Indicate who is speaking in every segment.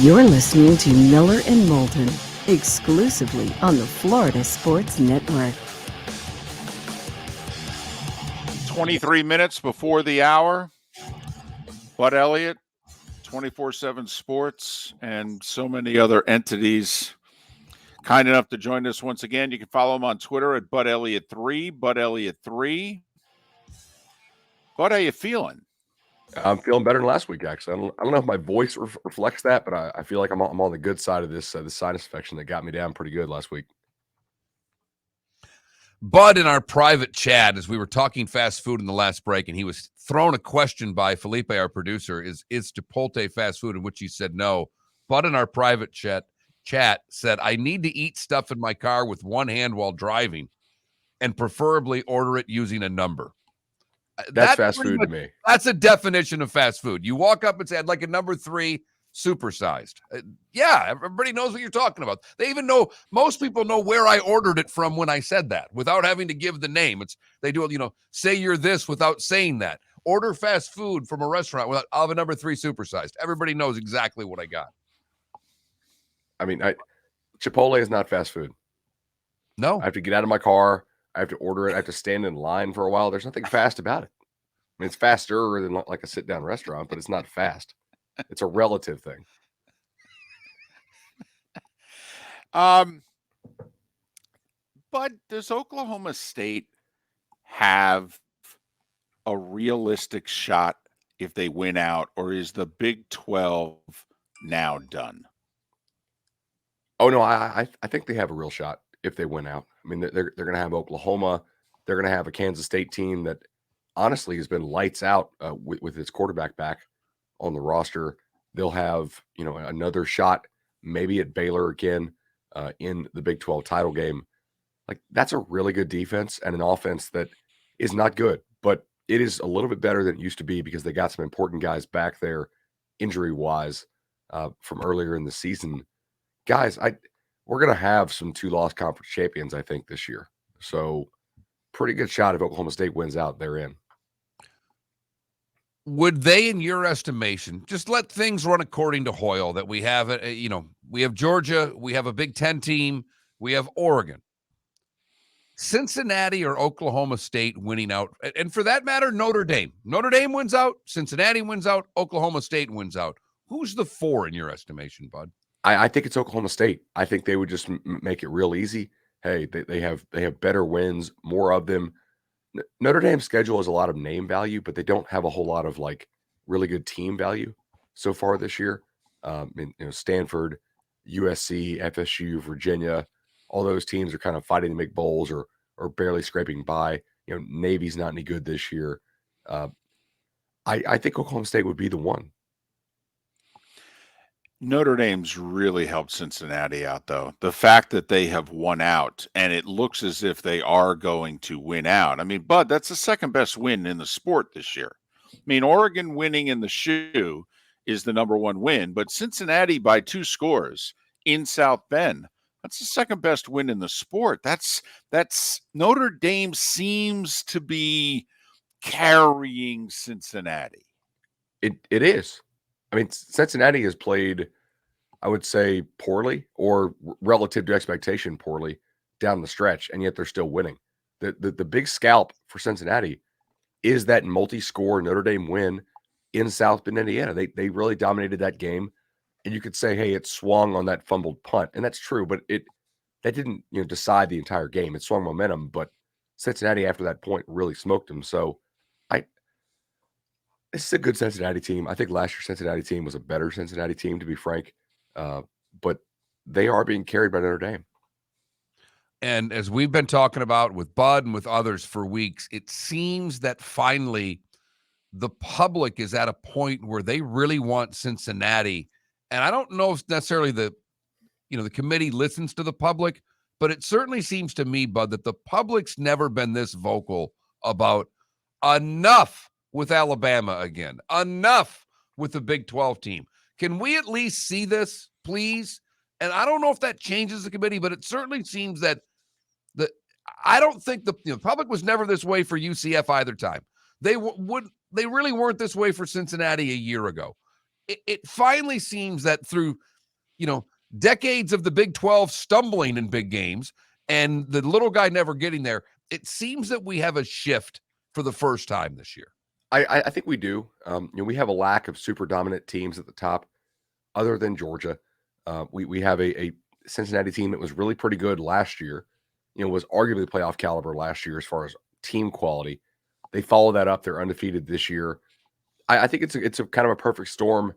Speaker 1: You're listening to Miller and Moulton, exclusively on the Florida Sports Network.
Speaker 2: 23 minutes before the hour. Bud Elliot, 24/7 Sports, and so many other entities kind enough to join us once again. You can follow him on Twitter at Bud Elliot3, Bud Elliot3. Bud, how you feeling?
Speaker 3: I'm feeling better than last week, actually. I don't know if my voice reflects that, but I feel like I'm on the good side of this the sinus infection that got me down pretty good last week.
Speaker 4: Bud, in our private chat, as we were talking fast food in the last break, and he was thrown a question by Felipe, our producer, is Chipotle fast food, in which he said no. Bud, in our private chat said, I need to eat stuff in my car with one hand while driving and preferably order it using a number.
Speaker 3: That's fast food to me.
Speaker 4: That's a definition of fast food. You walk up and say, I'd like a number 3 supersized. Yeah, everybody knows what you're talking about. They even know, most people know where I ordered it from when I said that without having to give the name. They do it, say you're this without saying that. Order fast food from a restaurant without, I'll have a number 3 supersized. Everybody knows exactly what I got.
Speaker 3: I mean, Chipotle is not fast food.
Speaker 4: No.
Speaker 3: I have to get out of my car. I have to order it. I have to stand in line for a while. There's nothing fast about it. I mean, it's faster than like a sit-down restaurant, but it's not fast. It's a relative thing.
Speaker 2: But does Oklahoma State have a realistic shot if they win out, or is the Big 12 now done?
Speaker 3: Oh, no, I think they have a real shot if they win out. I mean, they're going to have Oklahoma. They're going to have a Kansas State team that honestly has been lights out with its quarterback back on the roster. They'll have, another shot maybe at Baylor again in the Big 12 title game. Like, that's a really good defense and an offense that is not good, but it is a little bit better than it used to be because they got some important guys back there injury-wise from earlier in the season. Guys, we're going to have some 2-loss conference champions, I think, this year. So pretty good shot if Oklahoma State wins out, they're in.
Speaker 4: Would they, in your estimation, just let things run according to Hoyle, that we have, we have Georgia, we have a Big Ten team, we have Oregon. Cincinnati or Oklahoma State winning out, and for that matter, Notre Dame. Notre Dame wins out, Cincinnati wins out, Oklahoma State wins out. Who's the 4 in your estimation, Bud?
Speaker 3: I think it's Oklahoma State. I think they would just make it real easy. Hey, they have better wins, more of them. Notre Dame's schedule has a lot of name value, but they don't have a whole lot of really good team value so far this year. Stanford, USC, FSU, Virginia, all those teams are kind of fighting to make bowls or barely scraping by. Navy's not any good this year. I think Oklahoma State would be the one.
Speaker 2: Notre Dame's really helped Cincinnati out, though. The fact that they have won out, and it looks as if they are going to win out. I mean, Bud, that's the second best win in the sport this year. I mean, Oregon winning in the shoe is the number 1 win, but Cincinnati by 2 scores in South Bend, that's the second best win in the sport. That's Notre Dame seems to be carrying Cincinnati.
Speaker 3: It is. I mean, Cincinnati has played, I would say, poorly or relative to expectation poorly down the stretch, and yet they're still winning. The big scalp for Cincinnati is that multi-score Notre Dame win in South Bend, Indiana. They really dominated that game, and you could say, hey, it swung on that fumbled punt, and that's true, but that didn't decide the entire game. It swung momentum, but Cincinnati after that point really smoked them. So this is a good Cincinnati team. I think last year's Cincinnati team was a better Cincinnati team, to be frank. But they are being carried by Notre Dame.
Speaker 4: And as we've been talking about with Bud and with others for weeks, it seems that finally the public is at a point where they really want Cincinnati. And I don't know if necessarily the committee listens to the public, but it certainly seems to me, Bud, that the public's never been this vocal about enough with Alabama again. Enough with the Big 12 team. Can we at least see this, please? And I don't know if that changes the committee, but it certainly seems that I don't think the public was never this way for UCF either time. They really weren't this way for Cincinnati a year ago. It finally seems that through decades of the Big 12 stumbling in big games and the little guy never getting there. It seems that we have a shift for the first time this year.
Speaker 3: I think we do. We have a lack of super dominant teams at the top, other than Georgia. We have a Cincinnati team that was really pretty good last year. Was arguably playoff caliber last year as far as team quality. They follow that up. They're undefeated this year. I think it's a kind of a perfect storm.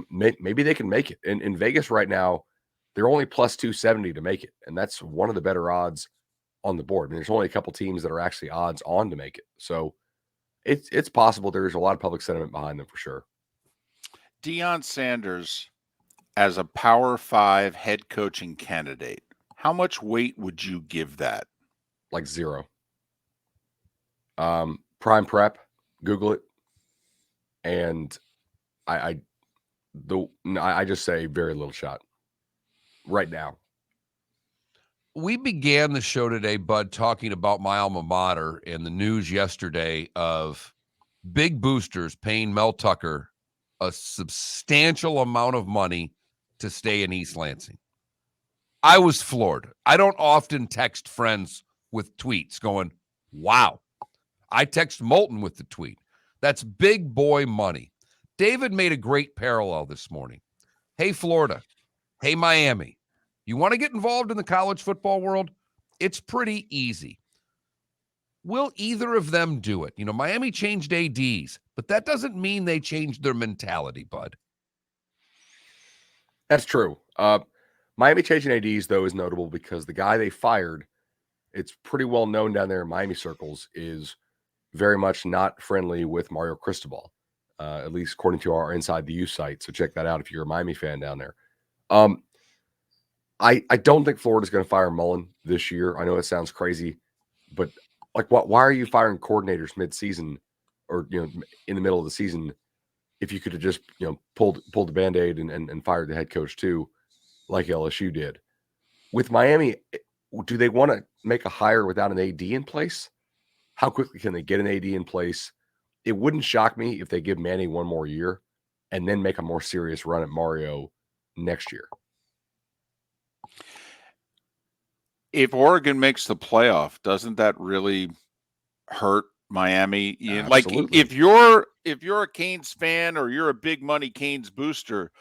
Speaker 3: Maybe they can make it. In Vegas right now, they're only plus 270 to make it, and that's one of the better odds on the board. I mean, there's only a couple teams that are actually odds on to make it. So it's possible there's a lot of public sentiment behind them for sure.
Speaker 2: Deion Sanders, as a Power 5 head coaching candidate, how much weight would you give that?
Speaker 3: Like 0. Prime Prep, Google it, and I just say very little shot right now.
Speaker 4: We began the show today, Bud, talking about my alma mater and the news yesterday of big boosters paying Mel Tucker a substantial amount of money to stay in East Lansing. I was floored. I don't often text friends with tweets going, wow. I text Moulton with the tweet. That's big boy money. David made a great parallel this morning. Hey, Florida. Hey, Miami. You want to get involved in the college football world? It's pretty easy. Will either of them do it? Miami changed ADs, but that doesn't mean they changed their mentality, Bud.
Speaker 3: That's true. Miami changing ADs, though, is notable because the guy they fired, it's pretty well known down there in Miami circles, is very much not friendly with Mario Cristobal, at least according to our Inside the U site. So check that out if you're a Miami fan down there. I don't think Florida's going to fire Mullen this year. I know it sounds crazy, but why are you firing coordinators mid-season or in the middle of the season if you could have just pulled the Band-Aid and fired the head coach too, like LSU did? With Miami, do they want to make a hire without an AD in place? How quickly can they get an AD in place? It wouldn't shock me if they give Manny one more year and then make a more serious run at Mario next year.
Speaker 2: If Oregon makes the playoff, doesn't that really hurt Miami? Like if you're a Canes fan or you're a big money Canes booster,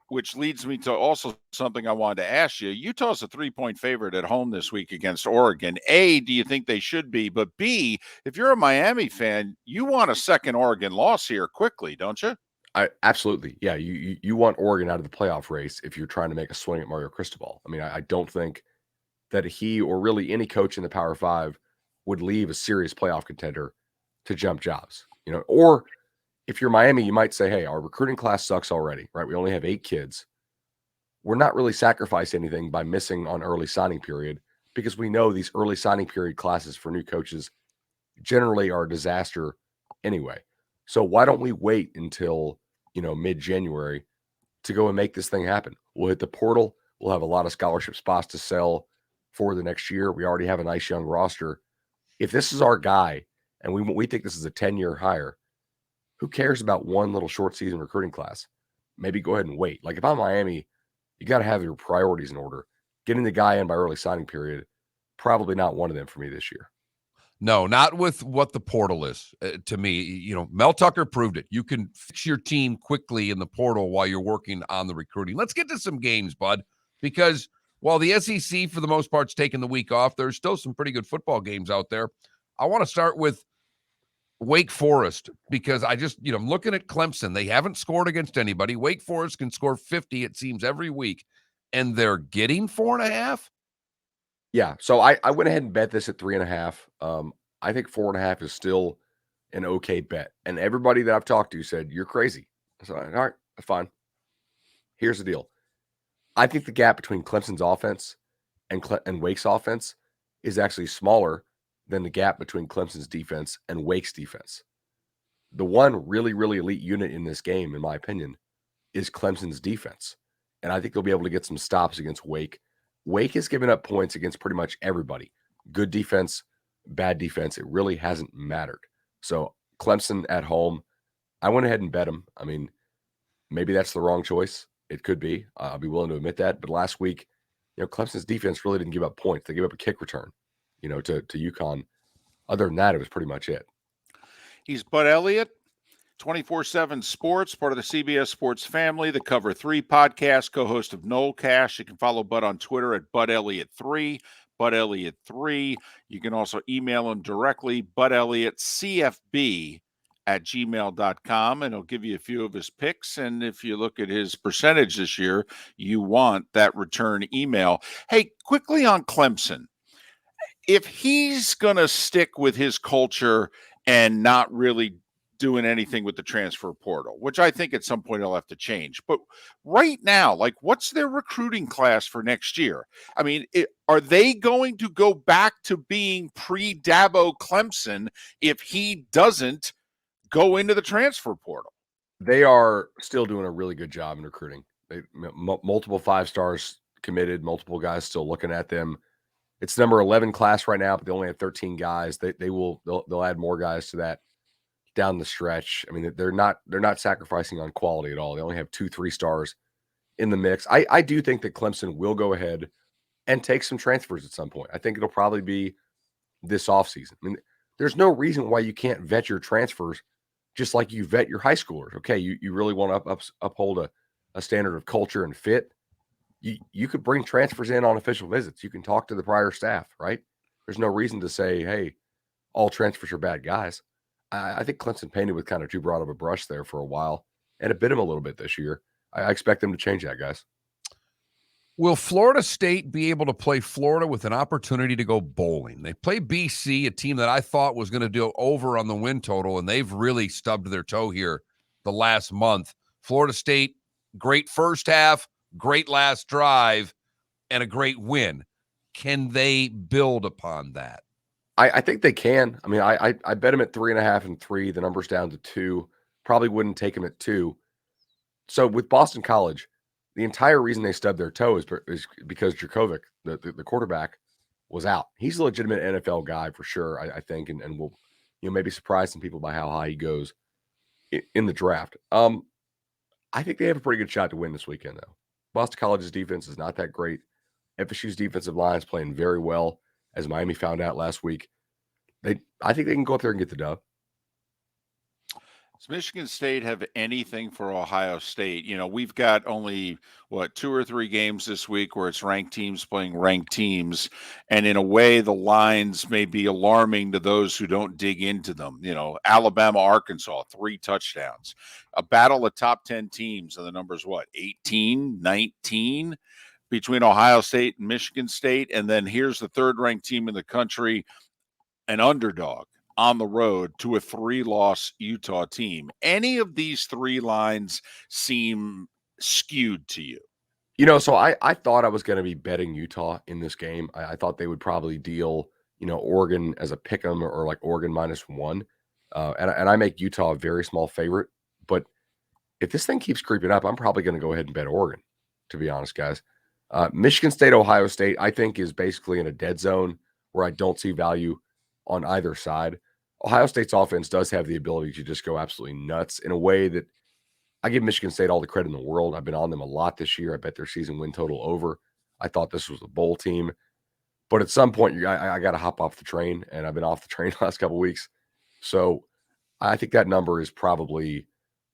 Speaker 2: which leads me to also something I wanted to ask you. Utah's a 3-point favorite at home this week against Oregon. A, do you think they should be? But B, if you're a Miami fan, you want a second Oregon loss here quickly, don't you?
Speaker 3: Absolutely. Yeah, you want Oregon out of the playoff race if you're trying to make a swing at Mario Cristobal. I mean, I don't think that he or really any coach in the Power 5 would leave a serious playoff contender to jump jobs. Or if you're Miami, you might say, hey, our recruiting class sucks already, right? We only have 8 kids. We're not really sacrificing anything by missing on early signing period because we know these early signing period classes for new coaches generally are a disaster anyway. So why don't we wait until, mid-January to go and make this thing happen? We'll hit the portal. We'll have a lot of scholarship spots to sell for the next year. We already have a nice young roster. If this is our guy and we think this is a 10-year hire, who cares about one little short season recruiting class? Maybe go ahead and wait. Like if I'm Miami, you got to have your priorities in order. Getting the guy in by early signing period, probably not one of them for me this year.
Speaker 4: No, not with what the portal is. To me, Mel Tucker proved it. You can fix your team quickly in the portal while you're working on the recruiting. Let's get to some games, Bud, because while the SEC for the most part's taking the week off, there's still some pretty good football games out there. I want to start with Wake Forest because I'm looking at Clemson. They haven't scored against anybody. Wake Forest can score 50, it seems, every week, and they're getting 4.5.
Speaker 3: Yeah, so I went ahead and bet this at 3.5. I think 4.5 is still an okay bet. And everybody that I've talked to said, you're crazy. So, all right, that's fine. Here's the deal. I think the gap between Clemson's offense and Wake's offense is actually smaller than the gap between Clemson's defense and Wake's defense. The one really, really elite unit in this game, in my opinion, is Clemson's defense. And I think they'll be able to get some stops against Wake. Wake has given up points against pretty much everybody. Good defense, bad defense. It really hasn't mattered. So Clemson at home, I went ahead and bet them. I mean, maybe that's the wrong choice. It could be. I'll be willing to admit that. But last week, Clemson's defense really didn't give up points. They gave up a kick return, to UConn. Other than that, it was pretty much it.
Speaker 2: He's Bud Elliott, 24/7 Sports, part of the CBS Sports family, the Cover 3 podcast, co-host of Noel Cash. You can follow Bud on Twitter at BudElliott3, BudElliott3. You can also email him directly, BudElliottCFB@gmail.com, and he'll give you a few of his picks. And if you look at his percentage this year, you want that return email. Hey, quickly on Clemson. If he's going to stick with his culture and not really doing anything with the transfer portal, which I think at some point he'll have to change. But right now, like, what's their recruiting class for next year? I mean, are they going to go back to being pre-Dabo Clemson if he doesn't go into the transfer portal?
Speaker 3: They are still doing a really good job in recruiting. Multiple 5 stars committed, multiple guys still looking at them. It's number 11 class right now, but they only have 13 guys. They'll add more guys to that down the stretch. I mean, they're not sacrificing on quality at all. They only have 2 3 stars in the mix. I do think that Clemson will go ahead and take some transfers at some point. I think it'll probably be this offseason. I mean, there's no reason why you can't vet your transfers just like you vet your high schoolers. Okay, you really want to uphold a standard of culture and fit. You could bring transfers in on official visits. You can talk to the prior staff, right? There's no reason to say, hey, all transfers are bad guys. I think Clemson painted with kind of too broad of a brush there for a while, and it bit him a little bit this year. I expect them to change that, guys.
Speaker 4: Will Florida State be able to play Florida with an opportunity to go bowling? They play BC, a team that I thought was going to do over on the win total, and they've really stubbed their toe here the last month. Florida State, great first half, great last drive, and a great win. Can they build upon that?
Speaker 3: I think they can. I mean, I bet them at 3.5 and 3. The number's down to 2. Probably wouldn't take them at 2. So with Boston College, the entire reason they stubbed their toe is because Djokovic, the quarterback, was out. He's a legitimate NFL guy for sure, I think, and will maybe surprise some people by how high he goes in the draft. I think they have a pretty good shot to win this weekend, though. Boston College's defense is not that great. FSU's defensive line is playing very well, as Miami found out last week. I think they can go up there and get the dub.
Speaker 2: Does Michigan State have anything for Ohio State? We've got only, 2 or 3 games this week where it's ranked teams playing ranked teams. And in a way, the lines may be alarming to those who don't dig into them. Alabama, Arkansas, 3 touchdowns. A battle of top 10 teams, and the number's 18, 19 between Ohio State and Michigan State. And then here's the 3rd-ranked team in the country, an underdog on the road to a 3-loss Utah team. Any of these 3 lines seem skewed to you?
Speaker 3: So I thought I was going to be betting Utah in this game. I thought they would probably deal, Oregon as a pick 'em or like Oregon -1. And I make Utah a very small favorite. But if this thing keeps creeping up, I'm probably going to go ahead and bet Oregon, to be honest, guys. Michigan State, Ohio State, I think is basically in a dead zone where I don't see value on either side. Ohio State's offense does have the ability to just go absolutely nuts in a way that I give Michigan State all the credit in the world. I've been on them a lot this year. I bet their season win total over. I thought this was a bowl team. But at some point, I got to hop off the train, and I've been off the train the last couple of weeks. So I think that number is probably,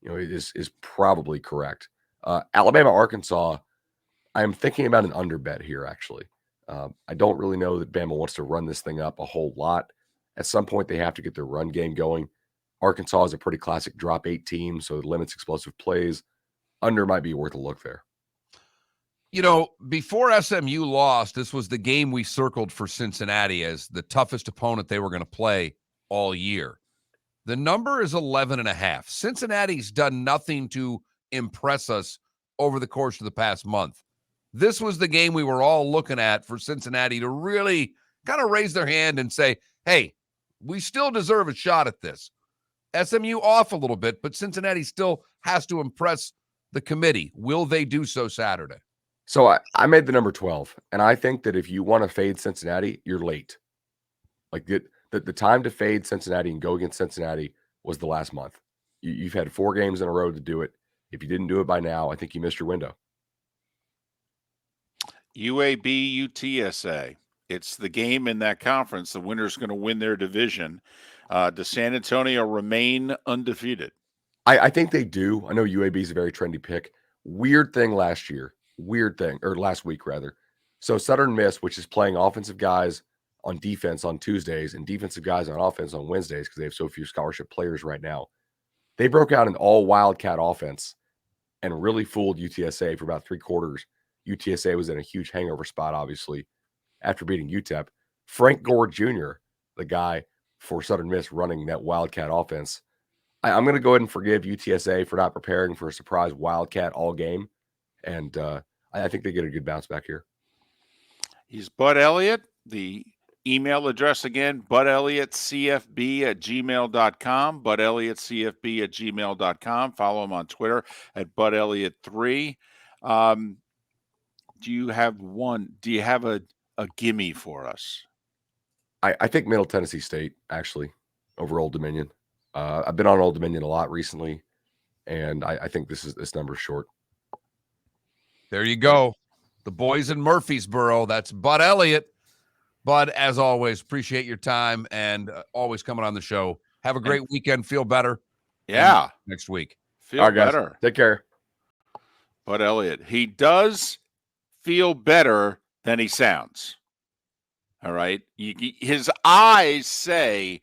Speaker 3: is probably correct. Alabama, Arkansas, I'm thinking about an under bet here, actually. I don't really know that Bama wants to run this thing up a whole lot. At some point, they have to get their run game going. Arkansas is a pretty classic drop 8 team, so it limits explosive plays. Under might be worth a look there.
Speaker 4: Before SMU lost, this was the game we circled for Cincinnati as the toughest opponent they were going to play all year. The number is 11.5. Cincinnati's done nothing to impress us over the course of the past month. This was the game we were all looking at for Cincinnati to really kind of raise their hand and say, hey, we still deserve a shot at this. SMU off a little bit, but Cincinnati still has to impress the committee. Will they do so Saturday?
Speaker 3: So I made the number 12, and I think that if you want to fade Cincinnati, you're late. Like the time to fade Cincinnati and go against Cincinnati was the last month. You've had 4 games in a row to do it. If you didn't do it by now, I think you missed your window.
Speaker 2: UAB UTSA. It's the game in that conference. The winner's going to win their division. Does San Antonio remain undefeated?
Speaker 3: I think they do. I know UAB is a very trendy pick. Weird thing last week rather. So Southern Miss, which is playing offensive guys on defense on Tuesdays and defensive guys on offense on Wednesdays because they have so few scholarship players right now. They broke out an all Wildcat offense and really fooled UTSA for about 3 quarters. UTSA was in a huge hangover spot, obviously, after beating UTEP. Frank Gore Jr., the guy for Southern Miss running that Wildcat offense, I'm going to go ahead and forgive UTSA for not preparing for a surprise Wildcat all game. And I think they get a good bounce back here.
Speaker 2: He's Bud Elliott. The email address again, budelliottcfb@gmail.com, budelliottcfb@gmail.com. Follow him on Twitter at budelliott3. Do you have a gimme for us?
Speaker 3: I think Middle Tennessee State, actually, over Old Dominion. I've been on Old Dominion a lot recently, and I think this number's short.
Speaker 4: There you go. The boys in Murfreesboro. That's Bud Elliott. Bud, as always, appreciate your time and always coming on the show. Have a great weekend. Feel better.
Speaker 2: Yeah.
Speaker 4: Next week.
Speaker 2: Feel better.
Speaker 3: Take care.
Speaker 2: Bud Elliott. He does feel better than he sounds. All right. His eyes say